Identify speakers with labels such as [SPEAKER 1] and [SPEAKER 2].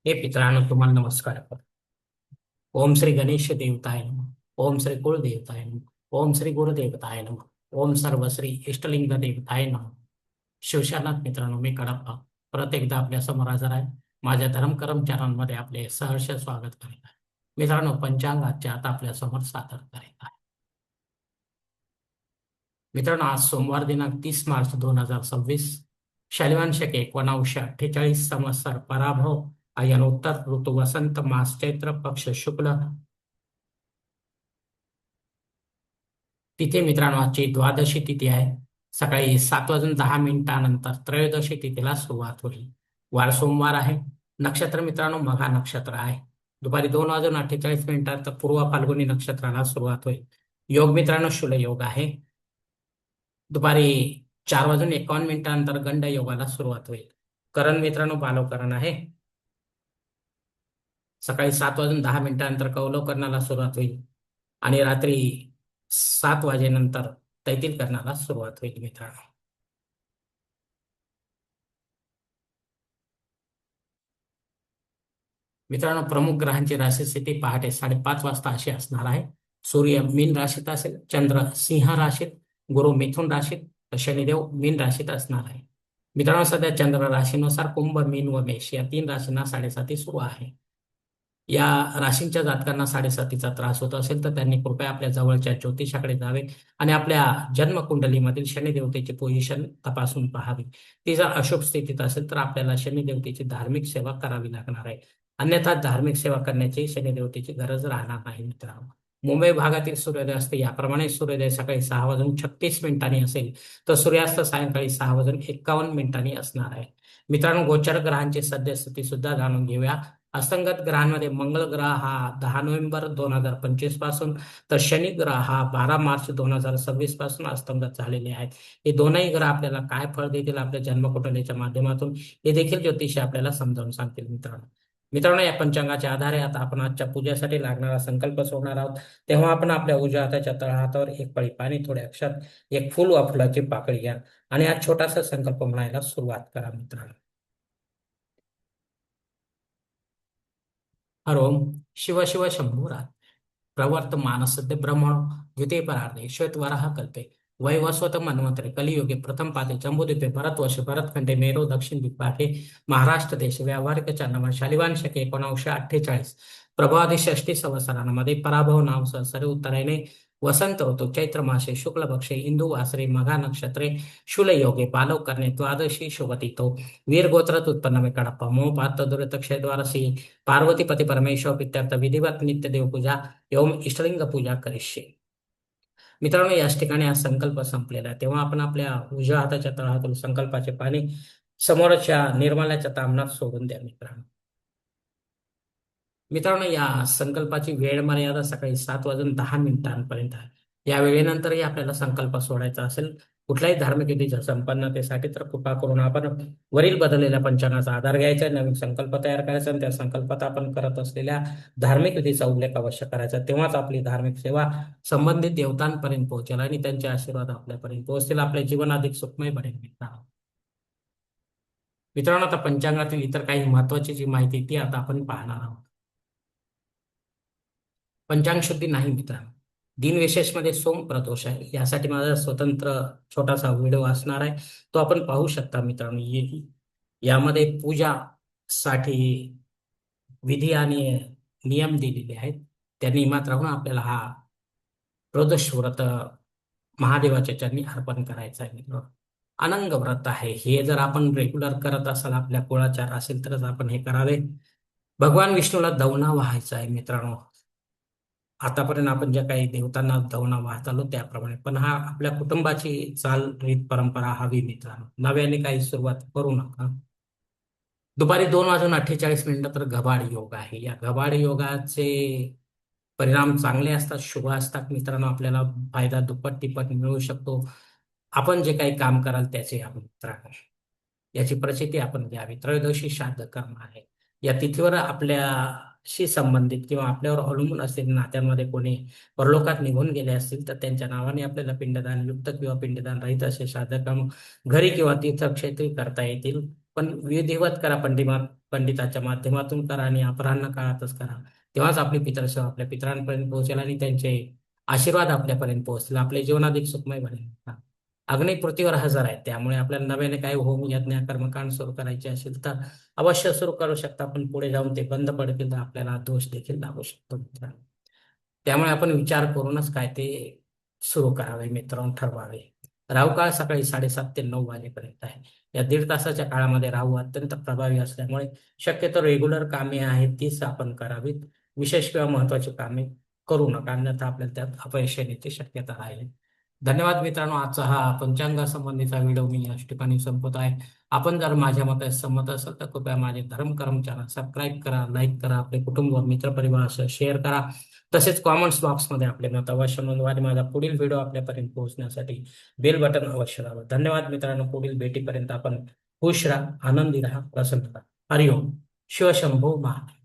[SPEAKER 1] हे मित्रांनो, तुम्हाला नमस्कार. ओम श्री गणेश देवताय नमः. ओम श्री कुळ देवताय नमः. ओम श्री गुरुदेवताय नमः. ओम सर्व श्री इष्टलिंग देवताय नमः. शिवशानात मित्रांनो, मी कडप्पा परत एकदा आपल्या समोर हजर आहे. माझ्या धर्मकरम चॅनलमध्ये आपले सहर्ष स्वागत करीत आहे. मित्रांनो, पंचांगाचे आता आपल्या समोर सादर करीत आहे. मित्रांनो, आज सोमवार दिनांक 30 मार्च 2026, शालिवान शके 1948 संवत्सर पराभव आयन उत्तर ऋतू वसंत मास चैत्र पक्ष शुक्ल तिथे मित्रांनो आजची द्वादशी तिथी आहे. सकाळी 7:10 त्रयोदशी तिथीला सुरुवात होईल. वार सोमवार आहे. नक्षत्र मित्रांनो मघा नक्षत्र आहे. दुपारी 2:48 पूर्व फाल्गुनी नक्षत्राला सुरुवात होईल. योग मित्रांनो शुल योग आहे. दुपारी 4:51 गंड योगाला सुरुवात होईल. करण मित्रांनो बालवकरण आहे. सकाळी 7:10 कौलव करण्याला सुरुवात होईल आणि रात्री 7 वाजेनंतर तैतील करण्याला सुरुवात होईल. मित्रांनो, प्रमुख ग्रहांची राशी स्थिती पहाटे 5:30 वाजता अशी असणार आहे. सूर्य मीन राशीत असेल, चंद्र सिंह राशीत, गुरु मिथुन राशीत, तर शनिदेव मीन राशीत असणार आहे. मित्रांनो, सध्या चंद्र राशीनुसार कुंभ, मीन व मेष या 3 राशींना साडेसाती सुरू आहे. या राशींच्या जातकांना साडेसातीचा त्रास होत असेल तर त्यांनी कृपया आपल्या जवळच्या ज्योतिषाकडे जावे आणि आपल्या जन्मकुंडलीमधील शनिदेवतेची पोझिशन तपासून पाहावी. ती जर अशुभ स्थितीत असेल तर आपल्याला शनिदेवतेची धार्मिक सेवा करावी लागणार आहे. अन्यथा धार्मिक सेवा करण्याची शनिदेवतेची गरज राहणार नाही. मित्रांनो, मुंबई भागातील सूर्योदय असते याप्रमाणे सूर्योदय सकाळी 6:36 असेल तर सूर्यास्त सायंकाळी 6:51 असणार आहे. मित्रांनो, गोचर ग्रहांची सद्यस्थिती सुद्धा जाणून घेऊया. असंगत ग्रहांमध्ये मंगळ ग्रह हा 10 नोव्हेंबर 2025 पासून तर शनी ग्रह हा 12 मार्च 2026 पासून अस्तंगत झालेले आहेत. हे दोनही ग्रह आपल्याला काय फळ देतील आपल्या जन्मकुंडलीच्या माध्यमातून हे देखील ज्योतिषी आपल्याला समजावून सांगतील. मित्रांनो मित्रांनो या पंचांगाच्या आधारे आता आपण आजच्या पूजेसाठी लागणारा संकल्प सोडणार आहोत. तेव्हा आपण आपल्या उजव्या हाताच्या तळहातावर एक पळी पाणी, थोडे अक्षर, एक फुल वा फुलाची पाकळी घ्या आणि आज छोटासा संकल्प म्हणायला सुरुवात करा. मित्रांनो, हरोम शिव शिव शंभूरात प्रवर्तमानसद्य ब्रह्मणो द्वितीय परार्धे श्वेतवराह कल्पे वैवस्वत मन्वंतरे कलियुगे प्रथम पादे जम्बूद्वीपे भरतवर्षे भरतखंडे मेरू दक्षिण दिग्भागे महाराष्ट्र देश व्यावहारिक चांद्रमान शालिवान शके 1948 प्रभावधी षष्टी संवत्सरांमध्ये पराभव नाम संवत्सरे उत्तरायणे वसंत ऋतू चैत्र मासे शुक्ल पक्षे इंदू वासरे मघा नक्षत्रे शूल योगे पालव करणे द्वादशी शुभतिथो वीर गोत्रात उत्पन्न में कडप्पा मोह पात्र दुरित क्षय द्वारसी पार्वती पती परमेश्वर प्रित्यर्थ विधिवत नित्य देवपूजा एवं इष्टलिंग पूजा करिष्ये. मित्रांनो, याच ठिकाणी हा संकल्प संपलेला आहे. तेव्हा आपण आपल्या उजव्या हाताच्या तळहातून संकल्पाचे पाणी समोरच्या निर्मलाच्या तामणात सोडून द्या. मित्रांनो या संकल्पाची वेळ मर्यादा सकाळी 7:10 आहे. या वेळेनंतरही आपल्याला संकल्प सोडायचा असेल कुठल्याही धार्मिक विधीच्या संपन्नतेसाठी तर कृपा करून आपण वरील बदललेल्या पंचांगाचा आधार घ्यायचा, नवीन संकल्प तयार करायचा आणि त्या संकल्पात आपण करत असलेल्या धार्मिक विधीचा उल्लेख अवश्य करायचा. तेव्हाच आपली धार्मिक सेवा संबंधित देवतांपर्यंत पोहोचेल आणि त्यांचे आशीर्वाद आपल्यापर्यंत पोहोचतील. आपले जीवन अधिक सुखमय बनेल. मित्रांनो आता पंचांगातील इतर काही महत्वाची जी माहिती ती आता आपण पाहणार आहोत. पंचांग शुद्धी नाही मित्रांनो, दिनविशेष मध्ये सोम प्रदोष आहे. यासाठी माझा स्वतंत्र छोटासा व्हिडिओ असणार आहे, तो आपण पाहू शकता. मित्रांनो यामध्ये पूजा साठी विधी आणि नियम दिलेले आहेत. त्या नियमात राहून आपल्याला हा प्रदोष व्रत महादेवाच्या चरणी अर्पण करायचं आहे. मित्रांनो, अनंग व्रत आहे. हे जर आपण रेग्युलर करत असाल, आपल्या कुळाचार असेल तरच आपण हे करावे. भगवान विष्णूला दवना व्हायचा आहे. मित्रांनो, आतापर्यंत आपण ज्या काही देवतांना दवना वाहत आलो त्याप्रमाणे, पण हा आपल्या कुटुंबाची चाल रीत परंपरा हवी. मित्रांनो, नव्याने काही सुरुवात करू नका. दुपारी 2:48 तर घबाड योग आहे. या घबाड योगाचे परिणाम चांगले असतात, शुभ असतात. मित्रांनो, आपल्याला फायदा दुप्पट तिप्पट मिळू शकतो. आपण जे काही काम कराल त्याचे आपण मित्रांनो याची प्रचिती आपण घ्यावी. त्रयोदशी श्राद्ध कर्म आहे. या तिथीवर आपल्याशी संबंधित किंवा आपल्यावर अवलंबून असलेल्या नात्यांमध्ये कोणी परलोकात निघून गेले असतील तर त्यांच्या नावाने आपल्याला पिंडदान युक्त किंवा पिंडदान रहित असे श्राद्ध कर्म घरी किंवा तीर्थक्षेत्री करता येतील. पण विधिवत करा, पंडिताच्या माध्यमातून करा आणि अपराह्न काळातच करा. तेव्हाच आपली पितरसेवा आपल्या पितरांपर्यंत पोहोचेल आणि त्यांचे आशीर्वाद आपल्यापर्यंत पोहोचतील. आपले जीवन अधिक सुखमय बनेल. अग्नी पृथ्वीवर हजर आहे, त्यामुळे आपल्याला नव्याने काही होम यज्ञ कर्मकांड सुरू करायचे असेल तर अवश्य सुरू करू शकता. पण पुढे जाऊन ते बंद पडतील तर आपल्याला दोष देखील लागू शकतो मित्रांनो. त्यामुळे आपण विचार करूनच काय ते सुरू करावे मित्रांनो, ठरवावे. राहू काळ सकाळी 7:30 ते 9 वाजेपर्यंत आहे. या 1.5 तासाच्या काळामध्ये राहू अत्यंत प्रभावी असल्यामुळे शक्यतो रेग्युलर कामे आहेत तीच आपण करावीत. विशेष किंवा महत्वाची कामे करू नका, अन्यथा आपल्याला त्यात अपयश येण्याची शक्यता आहे. धन्यवाद मित्रांनो. आजचा हा पंचांगासंबंधीचा व्हिडिओ मी याच ठिकाणी संपवत आहे. आपण जर माझ्या मते सहमत असाल तर कृपया माझे धर्म कर्म चॅनल सबस्क्राईब करा, लाईक करा, आपले कुटुंब मित्रपरिवारासह शेअर करा. तसेच कॉमेंट्स बॉक्समध्ये आपले मत अवश्य नोंदवा आणि माझा पुढील व्हिडिओ आपल्यापर्यंत पोहोचण्यासाठी बेल बटन अवश्य दाबा. धन्यवाद मित्रांनो. पुढील भेटीपर्यंत आपण खुश राहा, आनंदी राहा, प्रसन्न राहा. हरिओम. शिवशंभो महाराज.